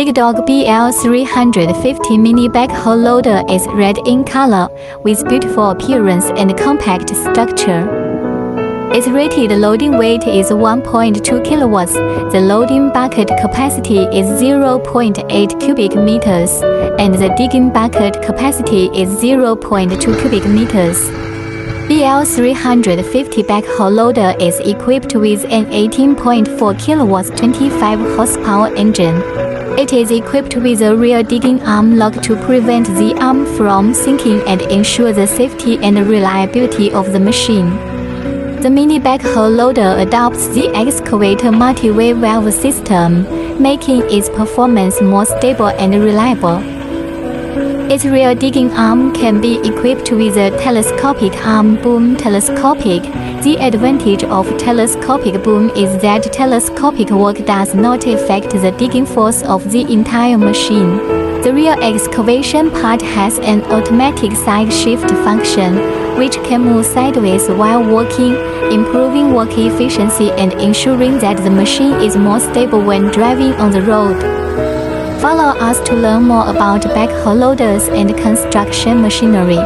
Digdog BL350 mini backhoe loader is red in color, with beautiful appearance and compact structure. Its rated loading weight is 1.2 kilowatts. The loading bucket capacity is 0.8 cubic meters, and the digging bucket capacity is 0.2 cubic meters. BL350 backhoe loader is equipped with an 18.4 kilowatts 25 horsepower engine. It is equipped with a rear digging arm lock to prevent the arm from sinking and ensure the safety and reliability of the machine. The mini backhoe loader adopts the excavator multi-way valve system, making its performance more stable and reliable. Its rear digging arm can be equipped with a telescopic arm boom. The advantage of telescopic boom is that telescopic work does not affect the digging force of the entire machine. The rear excavation part has an automatic side shift function, which can move sideways while working, improving work efficiency and ensuring that the machine is more stable when driving on the road. Follow us to learn more about backhoe loaders and construction machinery.